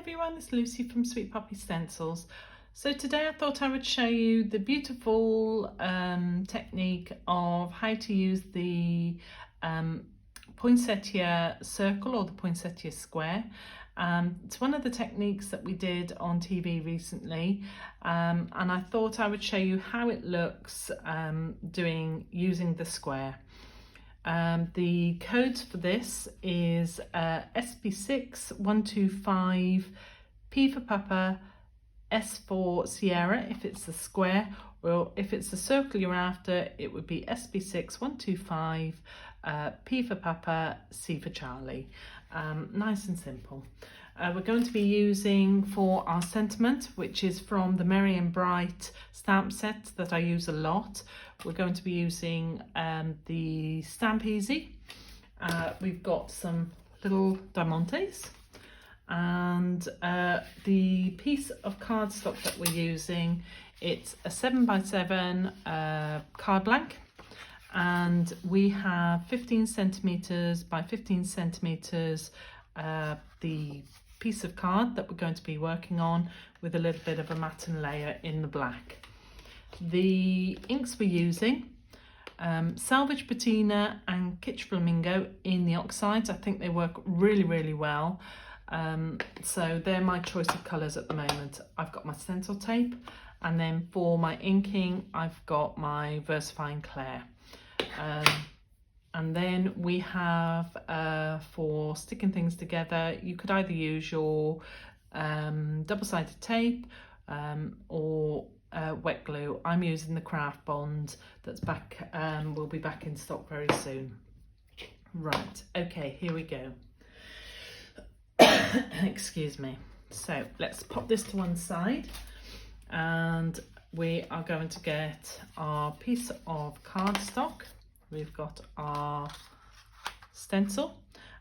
everyone, it's Lucy from Sweet Poppy Stencils. So today I thought I would show you the beautiful technique of how to use the Poinsettia circle or the Poinsettia square. It's one of the techniques that we did on TV recently, and I thought I would show you how it looks using the square. The code for this is SB6125, P for Papa, S for Sierra if it's the square, or if it's the circle you're after, it would be SB6125, P for Papa, C for Charlie. Nice and simple. We're going to be using for our sentiment, which is from the Merry and Bright stamp set that I use a lot. We're going to be using the Stamp Easy. We've got some little diamantes, and the piece of cardstock that we're using, it's a 7x7 card blank, and we have 15 centimeters by 15 centimeters the piece of card that we're going to be working on, with a little bit of a matten layer in the black. The inks we're using, Salvage, Patina and Kitsch Flamingo in the Oxides. I think they work really well. So they're my choice of colours at the moment. I've got my stencil tape, and then for my inking I've got my VersaFine Clair. And then we have for sticking things together, you could either use your double-sided tape or wet glue. I'm using the Craft Bond that's back, will be back in stock very soon. Right, okay, here we go. Excuse me. So let's pop this to one side, and we are going to get our piece of cardstock. We've got our stencil,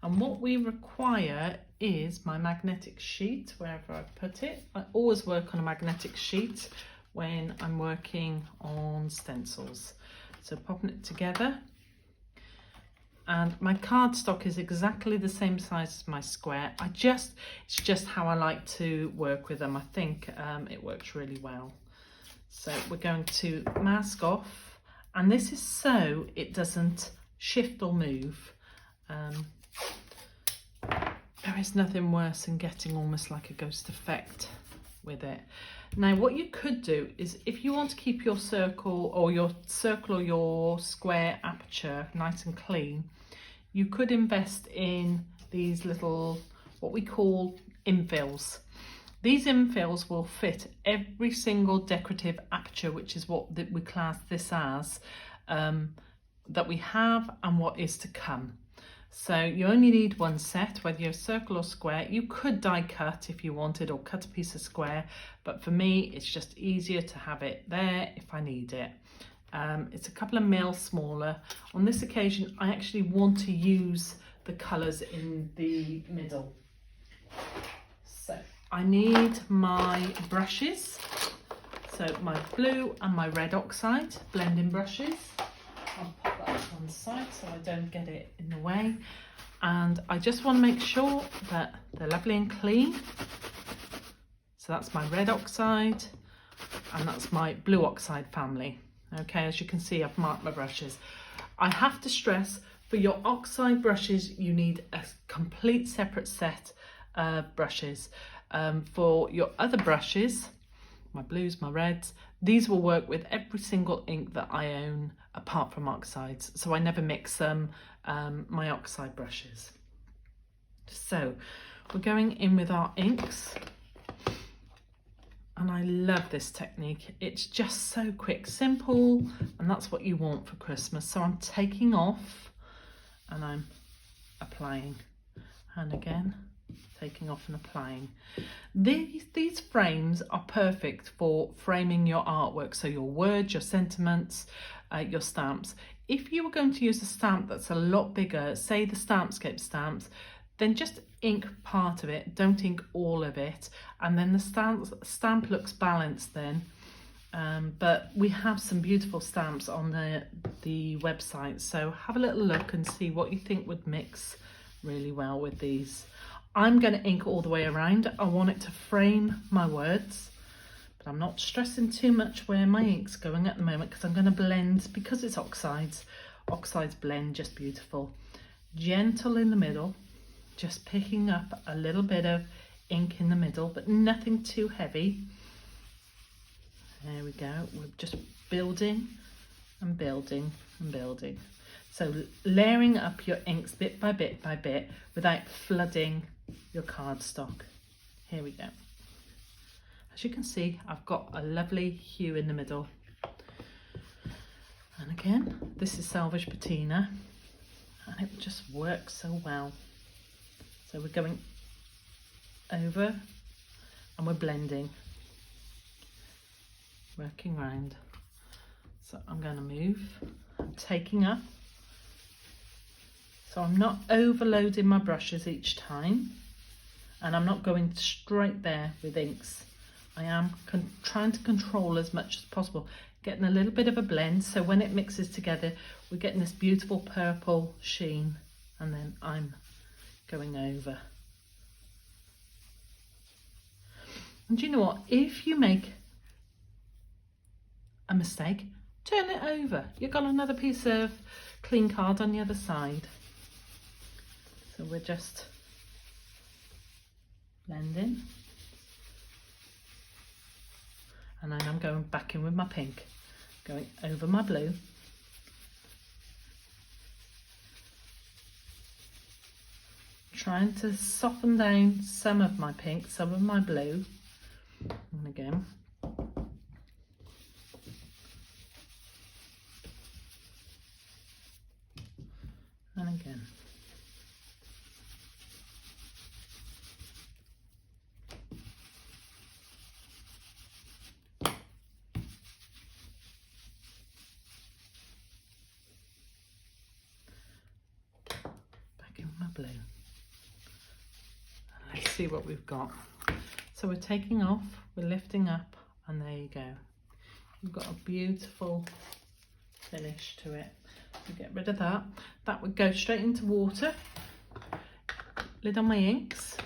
and what we require is my magnetic sheet, wherever I put it. I always work on a magnetic sheet when I'm working on stencils. So popping it together, and my cardstock is exactly the same size as my square. It's just how I like to work with them. I think it works really well. So we're going to mask off, and this is so it doesn't shift or move. There is nothing worse than getting almost like a ghost effect with it. Now what you could do is, if you want to keep your circle or your square aperture nice and clean, you could invest in these little, what we call infills. These infills will fit every single decorative aperture, which is what we class this as, that we have and what is to come. So you only need one set, whether you're circle or square. You could die cut if you wanted, or cut a piece of square, but for me it's just easier to have it there if I need it. It's a couple of mils smaller. On this occasion I actually want to use the colours in the middle. So I need my brushes, so my blue and my red Oxide blending brushes. I'll pop that to one side so I don't get it in the way, and I just want to make sure that they're lovely and clean. So that's my red Oxide, and that's my blue Oxide family. Okay, as you can see, I've marked my brushes. I have to stress, for your Oxide brushes you need a complete separate set of brushes. For your other brushes, my blues, my reds, these will work with every single ink that I own apart from Oxides, so I never mix them, my Oxide brushes. So we're going in with our inks, and I love this technique. It's just so quick, simple, and that's what you want for Christmas. So I'm taking off and I'm applying, and again taking off and applying. These frames are perfect for framing your artwork, so your words, your sentiments, your stamps. If you were going to use a stamp that's a lot bigger, say the Stampscape stamps, then just ink part of it, don't ink all of it, and then the stamp looks balanced then. But we have some beautiful stamps on the website, so have a little look and see what you think would mix really well with these. I'm going to ink all the way around. I want it to frame my words, but I'm not stressing too much where my ink's going at the moment because I'm going to blend, because it's oxides. Oxides blend just beautiful. Gentle in the middle, just picking up a little bit of ink in the middle, but nothing too heavy. There we go. We're just building and building and building. So layering up your inks bit by bit by bit without flooding your cardstock. Here we go. As you can see, I've got a lovely hue in the middle. And again, this is Salvage Patina, and it just works so well. So we're going over and we're blending, working round. So I'm going to move, I'm taking up. So I'm not overloading my brushes each time, and I'm not going straight there with inks. I am trying to control as much as possible, getting a little bit of a blend, so when it mixes together we're getting this beautiful purple sheen, and then I'm going over. And do you know what, if you make a mistake, turn it over. You've got another piece of clean card on the other side. So we're just blending, and then I'm going back in with my pink, going over my blue, trying to soften down some of my pink, some of my blue, and again and again. Blue. Let's see what we've got. So we're taking off, we're lifting up, and there you go. You've got a beautiful finish to it. So get rid of that. That would go straight into water. Lid on my inks.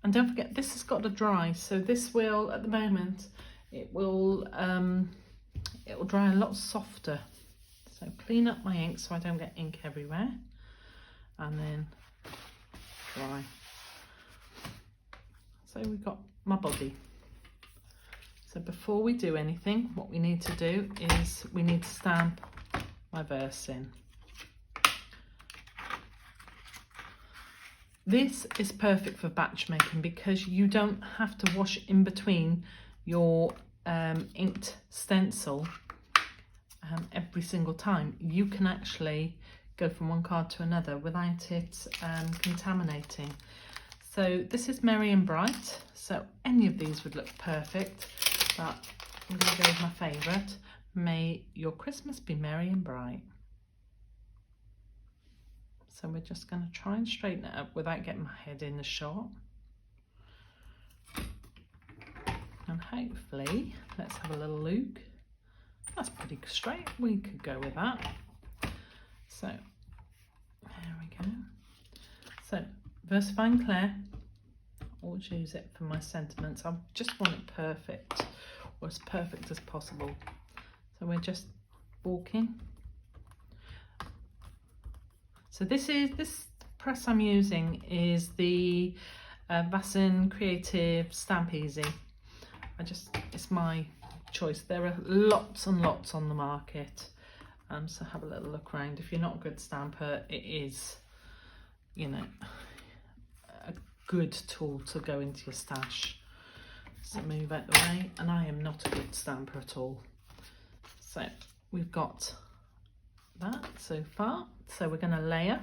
And don't forget, this has got to dry. So this will, at the moment, it will dry a lot softer. So clean up my ink so I don't get ink everywhere. And then dry. So we've got my body. So before we do anything, what we need to do is we need to stamp my verse in. This is perfect for batch making because you don't have to wash in between your inked stencil every single time. You can actually go from one card to another without it contaminating. So this is Merry and Bright, so any of these would look perfect, but I'm going to go with my favourite, May Your Christmas Be Merry and Bright. So we're just going to try and straighten it up without getting my head in the shot. And hopefully, let's have a little look. That's pretty straight, we could go with that. So, there we go. So, Versifying Clay, I always use it for my sentiments. I just want it perfect, or as perfect as possible. So we're just walking. So this press I'm using is the Vassin Creative Stamp Easy. It's my choice. There are lots and lots on the market. So have a little look around. If you're not a good stamper, it is, you know, a good tool to go into your stash. So move out the way, and I am not a good stamper at all. So we've got that so far. So we're going to layer.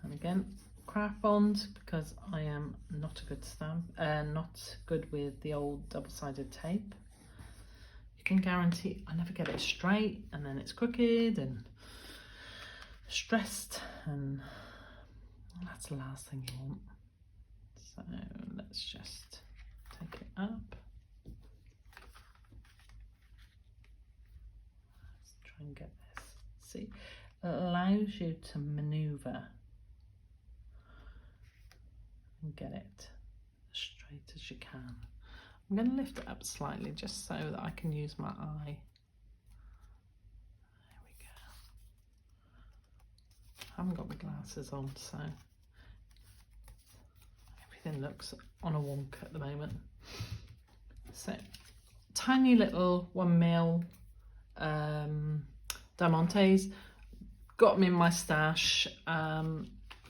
And again, craft bond, because I am not a good not good with the old double-sided tape. You can guarantee I never get it straight, and then it's crooked and stressed, and that's the last thing you want. So let's just take it up. Let's try and get this. See, It allows you to maneuver and get it as straight as you can. I'm going to lift it up slightly just so that I can use my eye. There we go. I haven't got my glasses on, so everything looks on a wonk at the moment. So tiny little 1mm diamantes, got them in my stash.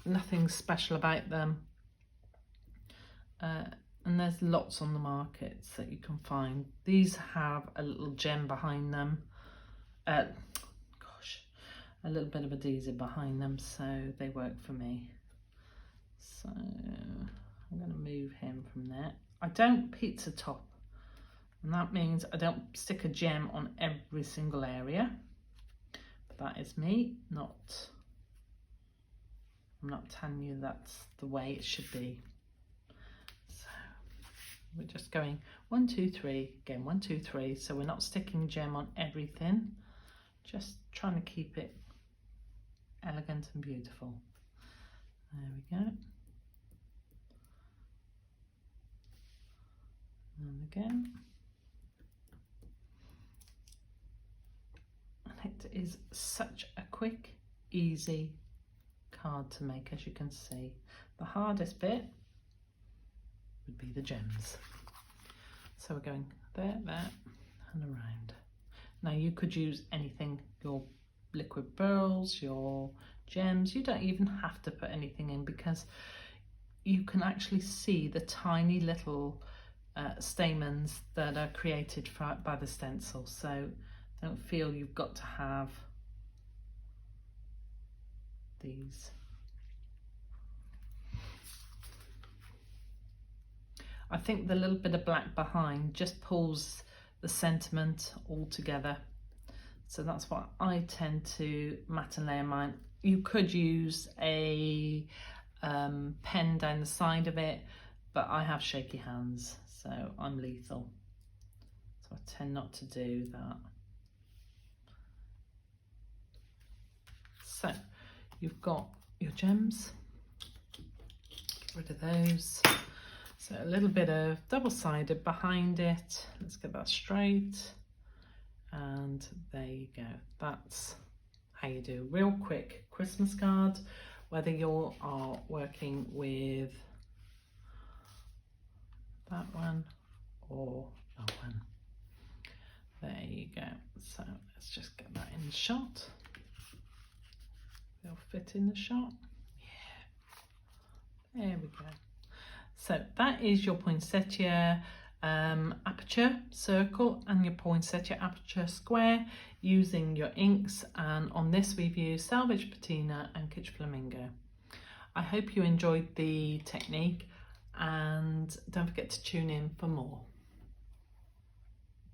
Nothing special about them, and there's lots on the markets that you can find. These have a little gem behind them, a little bit of adhesive behind them, so they work for me. So I'm going to move him from there. I don't pizza top, and that means I don't stick a gem on every single area, but that is me. I'm not telling you that's the way it should be. So we're just going 1, 2, 3, again 1, 2, 3, so we're not sticking gem on everything, just trying to keep it elegant and beautiful. There we go. And again. And it is such a quick, easy card to make, as you can see. The hardest bit would be the gems. So we're going there, there, and around. Now you could use anything, your liquid pearls, your gems. You don't even have to put anything in, because you can actually see the tiny little stamens that are created by the stencil, so don't feel you've got to have these. I think the little bit of black behind just pulls the sentiment all together, so that's why I tend to matte and layer mine. You could use a pen down the side of it, but I have shaky hands, so I'm lethal, so I tend not to do that. So you've got your gems, get rid of those. So a little bit of double-sided behind it. Let's get that straight. And there you go. That's how you do a real quick Christmas card, whether you are working with that one or that one. There you go. So let's just get that in the shot. They'll fit in the shot. Yeah. There we go. So that is your Poinsettia Aperture circle and your Poinsettia Aperture square using your inks, and on this we've used Salvage, Patina and Kitsch Flamingo. I hope you enjoyed the technique, and don't forget to tune in for more.